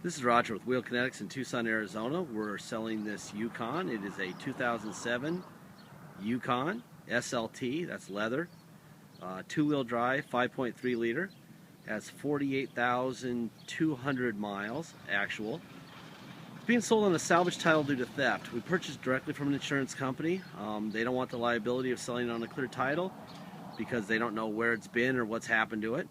This is Roger with Wheel Kinetics in Tucson, Arizona. We're selling this Yukon. It is a 2007 Yukon SLT, that's leather, two-wheel drive, 5.3 liter, has 48,200 miles actual. It's being sold on a salvage title due to theft. We purchased directly from an insurance company. They don't want the liability of selling it on a clear title because they don't know where it's been or what's happened to it.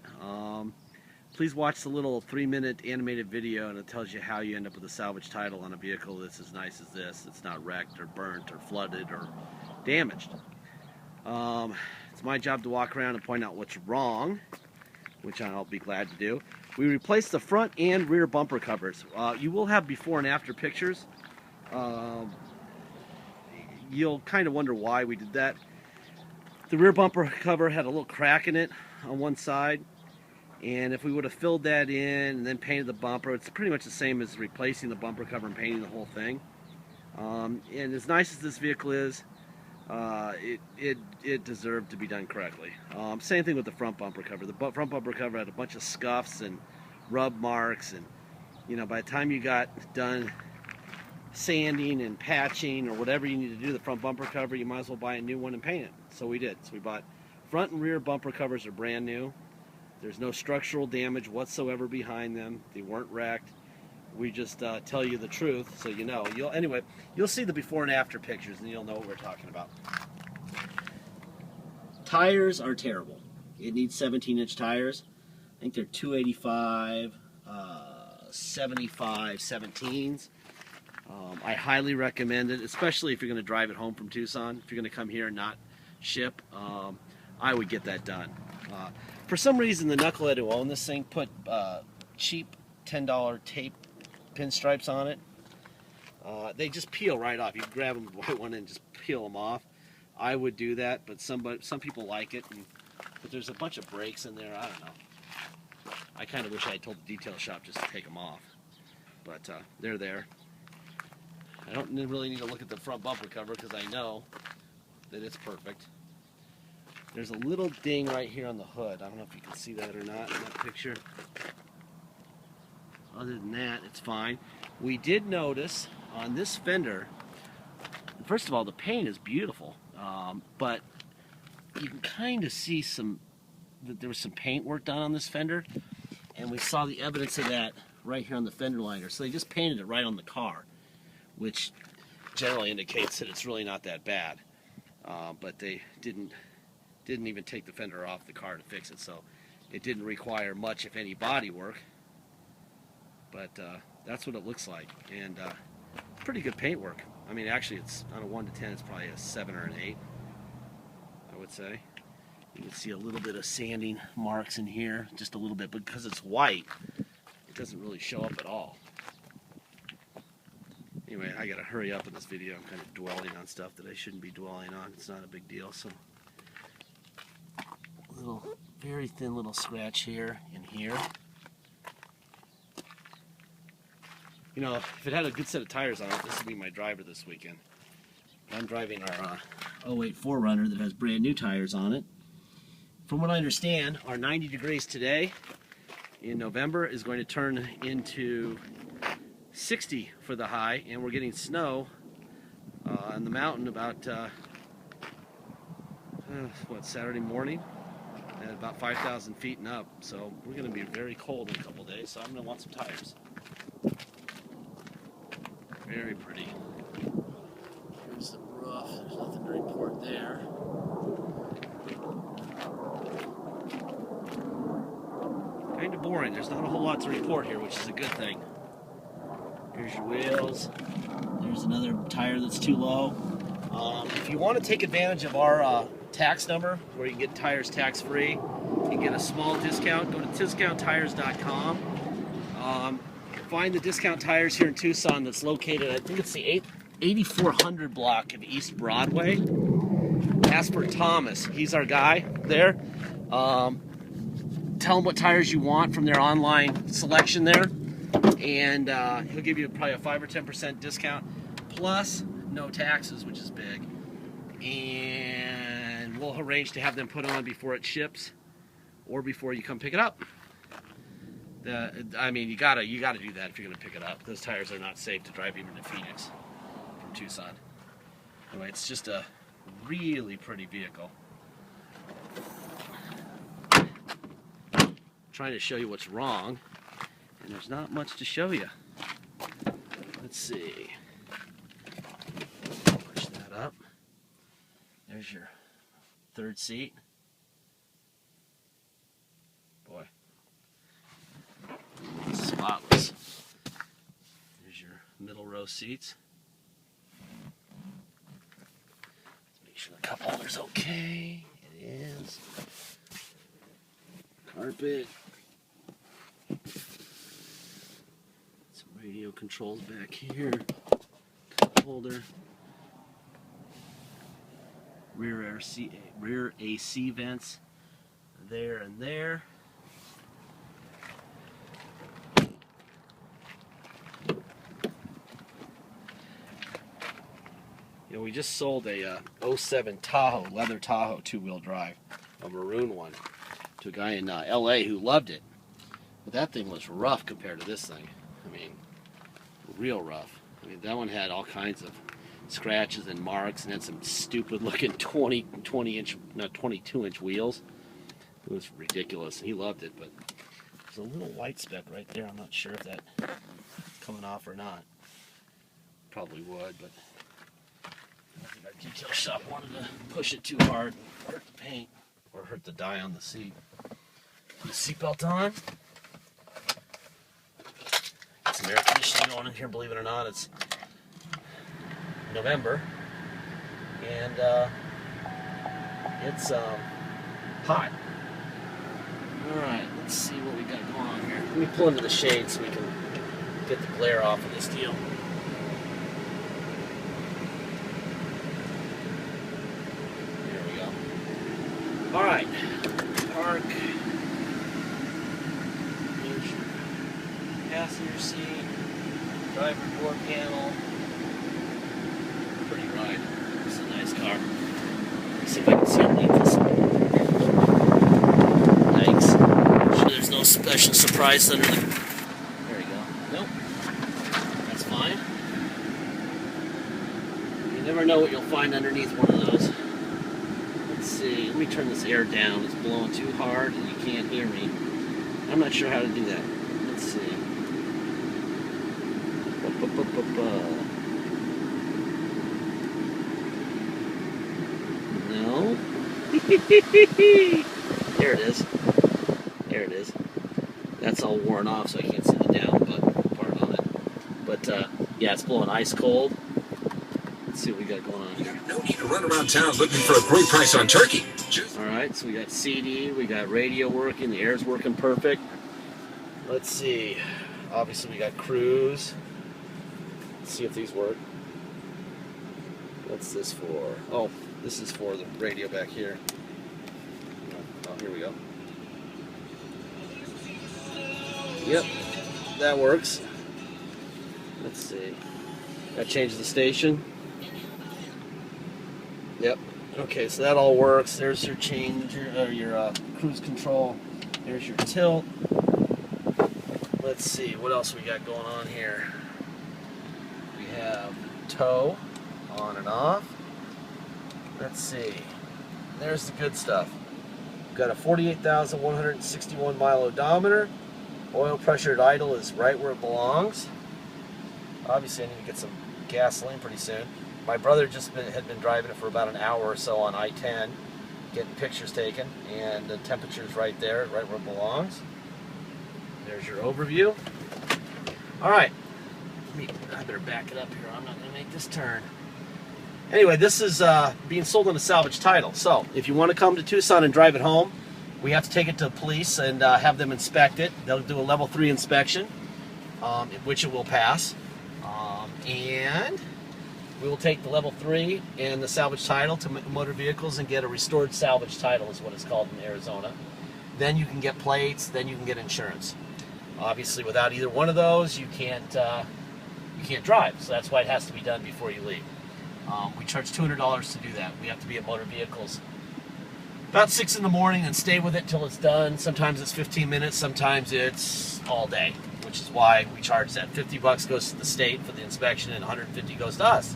Please watch the little 3-minute animated video, and it tells you how you end up with a salvage title on a vehicle that's as nice as this. It's not wrecked or burnt or flooded or damaged. It's my job to walk around and point out what's wrong, which I'll be glad to do. We replaced the front and rear bumper covers. You will have before and after pictures. You'll kind of wonder why we did that. The rear bumper cover had a little crack in it on one side. And if we would have filled that in and then painted the bumper, it's pretty much the same as replacing the bumper cover and painting the whole thing. And as nice as this vehicle is, it deserved to be done correctly. Same thing with the front bumper cover. The front bumper cover had a bunch of scuffs and rub marks, and by the time you got done sanding and patching or whatever you need to do to the front bumper cover, you might as well buy a new one and paint it. So we did. So we bought front and rear bumper covers are brand new. There's no structural damage whatsoever behind them. They weren't wrecked. We just tell you the truth, so you know. You'll see the before and after pictures, and you'll know what we're talking about. Tires are terrible. It needs 17-inch tires. I think they're 285, 75 17s. I highly recommend it, especially if you're going to drive it home from Tucson. If you're going to come here and not ship, I would get that done. For some reason, the knucklehead who owned this thing put cheap $10 tape pinstripes on it. They just peel right off. You grab them with the white one and just peel them off. I would do that, but some people like it. But there's a bunch of breaks in there. I don't know. I kind of wish I had told the detail shop just to take them off. But they're there. I don't really need to look at the front bumper cover because I know that it's perfect. There's a little ding right here on the hood. I don't know if you can see that or not in that picture. Other than that, it's fine. We did notice on this fender, first of all, the paint is beautiful, but you can kind of see that there was some paint work done on this fender, and we saw the evidence of that right here on the fender liner. So they just painted it right on the car, which generally indicates that it's really not that bad, but they didn't even take the fender off the car to fix it, so it didn't require much, if any, body work. But that's what it looks like, and pretty good paint work. I mean, actually, it's on a 1 to 10, it's probably a 7 or an 8, I would say. You can see a little bit of sanding marks in here, just a little bit, but because it's white, it doesn't really show up at all. Anyway, I gotta hurry up in this video. I'm kind of dwelling on stuff that I shouldn't be dwelling on. It's not a big deal, so. Little, very thin little scratch here and here. If it had a good set of tires on it, this would be my driver this weekend. I'm driving our 08 4Runner that has brand new tires on it. From what I understand, our 90 degrees today in November is going to turn into 60 for the high, and we're getting snow on the mountain about Saturday morning at about 5,000 feet and up. So we're going to be very cold in a couple days, so I'm going to want some tires. Very pretty. Here's the roof. There's nothing to report there. Kind of boring. There's not a whole lot to report here, which is a good thing. Here's your wheels. There's another tire that's too low. If you want to take advantage of our tax number, where you can get tires tax-free, you can get a small discount. Go to discounttires.com. Find the Discount Tires here in Tucson that's located, I think it's the 8400 block of East Broadway. Ask for Thomas. He's our guy there. Tell him what tires you want from their online selection there, and he'll give you probably a 5 or 10% discount, plus no taxes, which is big. And we'll arrange to have them put on before it ships or before you come pick it up. I mean, you gotta do that if you're gonna pick it up. Those tires are not safe to drive even to Phoenix from Tucson. Anyway, it's just a really pretty vehicle. Trying to show you what's wrong, and there's not much to show you. Let's see. Push that up. There's your third seat. Boy, spotless. There's your middle row seats. Let's make sure the cup holder's okay. It is. Carpet. Some radio controls back here. Cup holder. Rear AC vents there and there. You know, we just sold a 07 Tahoe, leather Tahoe, two-wheel drive, a maroon one, to a guy in LA who loved it. But that thing was rough compared to this thing. I mean, real rough. I mean, that one had all kinds of scratches and marks, and then some stupid looking 22-inch wheels. It was ridiculous. He loved it, but there's a little white speck right there. I'm not sure if that's coming off or not. Probably would, but I think our detail shop wanted to push it too hard and hurt the paint or hurt the dye on the seat. Put the seatbelt on. Get some air conditioning going in here. Believe it or not, it's November, and it's hot. Alright, let's see what we got going on here. Let me pull into the shade so we can get the glare off of this deal. There we go. Alright, park. Here's your passenger seat, driver door panel. Pretty ride. This is a nice car. Let's see if I can see underneath this. Thanks. Sure there's no special surprise under the... There you go. Nope. That's fine. You never know what you'll find underneath one of those. Let's see. Let me turn this air down. It's blowing too hard and you can't hear me. I'm not sure how to do that. Let's see. No. There it is. There it is. That's all worn off, so I can't see the down part on it. But yeah, it's blowing ice cold. Let's see what we got going on here. No need to run around town looking for a great price on turkey. All right, so we got CD, we got radio working, the air's working perfect. Let's see. Obviously, we got cruise. Let's see if these work. What's this for? Oh, this is for the radio back here. Oh, here we go. Yep, that works. Let's see. That changes the station. Yep. Okay, so that all works. There's your your cruise control. There's your tilt. Let's see, what else we got going on here? We have tow on and off. Let's see. There's the good stuff. We've got a 48,161 mile odometer. Oil pressure at idle is right where it belongs. Obviously, I need to get some gasoline pretty soon. My brother had been driving it for about an hour or so on I-10, getting pictures taken, and the temperature's right there, right where it belongs. There's your overview. All right, I better back it up here. I'm not going to make this turn. Anyway, this is being sold on a salvage title. So if you want to come to Tucson and drive it home, we have to take it to the police and have them inspect it. They'll do a level 3 inspection, which it will pass. And we will take the level 3 and the salvage title to motor vehicles and get a restored salvage title, is what it's called in Arizona. Then you can get plates, then you can get insurance. Obviously, without either one of those, you can't drive. So that's why it has to be done before you leave. We charge $200 to do that. We have to be at Motor Vehicles about 6 in the morning and stay with it till it's done. Sometimes it's 15 minutes, sometimes it's all day, which is why we charge that. $50 goes to the state for the inspection and $150 goes to us.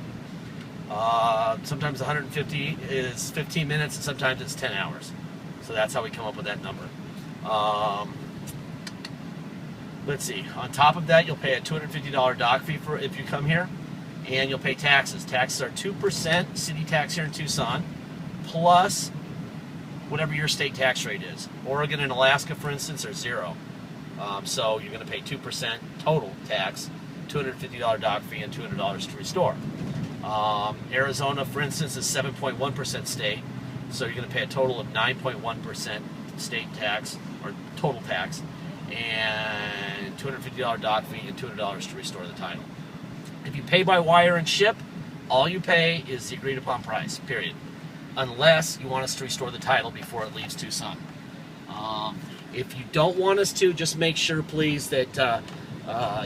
Sometimes 150 is 15 minutes and sometimes it's 10 hours. So that's how we come up with that number. Let's see, on top of that, you'll pay a $250 dock fee for if you come here, and you'll pay taxes. Taxes are 2% city tax here in Tucson, plus whatever your state tax rate is. Oregon and Alaska, for instance, are 0. So you're going to pay 2% total tax, $250 dock fee, and $200 to restore. Arizona, for instance, is 7.1% state, so you're going to pay a total of 9.1% state tax, or total tax, and $250 dock fee and $200 to restore the title. If you pay by wire and ship, all you pay is the agreed upon price, period. Unless you want us to restore the title before it leaves Tucson. If you don't want us to, just make sure, please, that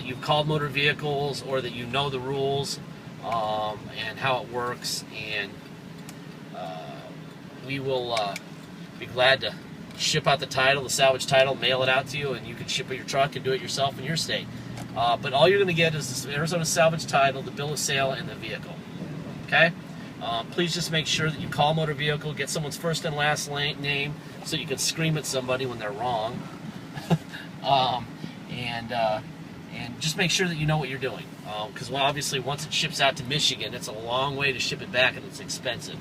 you've called motor vehicles or that you know the rules and how it works, and we will be glad to ship out the title, the salvage title, mail it out to you, and you can ship it your truck and do it yourself in your state. But all you're going to get is this Arizona salvage title, the bill of sale, and the vehicle. Okay? Please just make sure that you call motor vehicle, get someone's first and last name so you can scream at somebody when they're wrong. And just make sure that you know what you're doing. Because obviously once it ships out to Michigan, it's a long way to ship it back and it's expensive.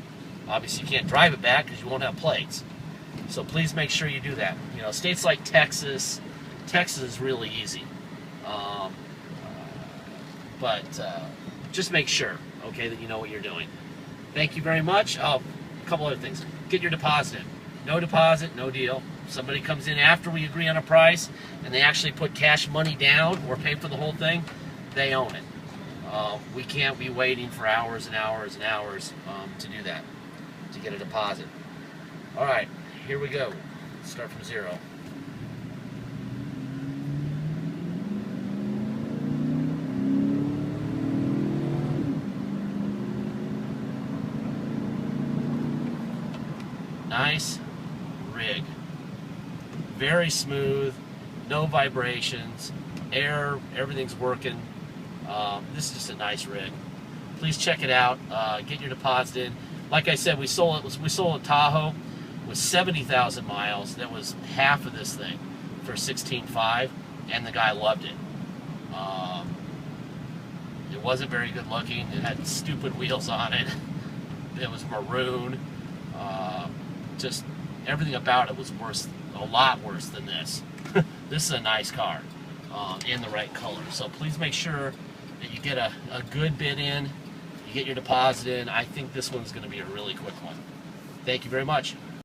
Obviously you can't drive it back because you won't have plates. So please make sure you do that. You know, states like Texas is really easy. But just make sure, okay, that you know what you're doing. Thank you very much. Oh, a couple other things. Get your deposit in. No deposit, no deal. If somebody comes in after we agree on a price and they actually put cash money down or pay for the whole thing, they own it. We can't be waiting for hours and hours and hours to do that, to get a deposit. All right, here we go. Let's start from 0. Nice rig. Very smooth, no vibrations, air, everything's working. This is just a nice rig. Please check it out. Get your deposit in. Like I said, we sold a Tahoe with 70,000 miles. That was half of this thing for $16,500, and the guy loved it. It wasn't very good looking. It had stupid wheels on it. It was maroon. Just everything about it was worse, a lot worse than this. This is a nice car in the right color. So please make sure that you get a good bid in, you get your deposit in. I think this one's going to be a really quick one. Thank you very much.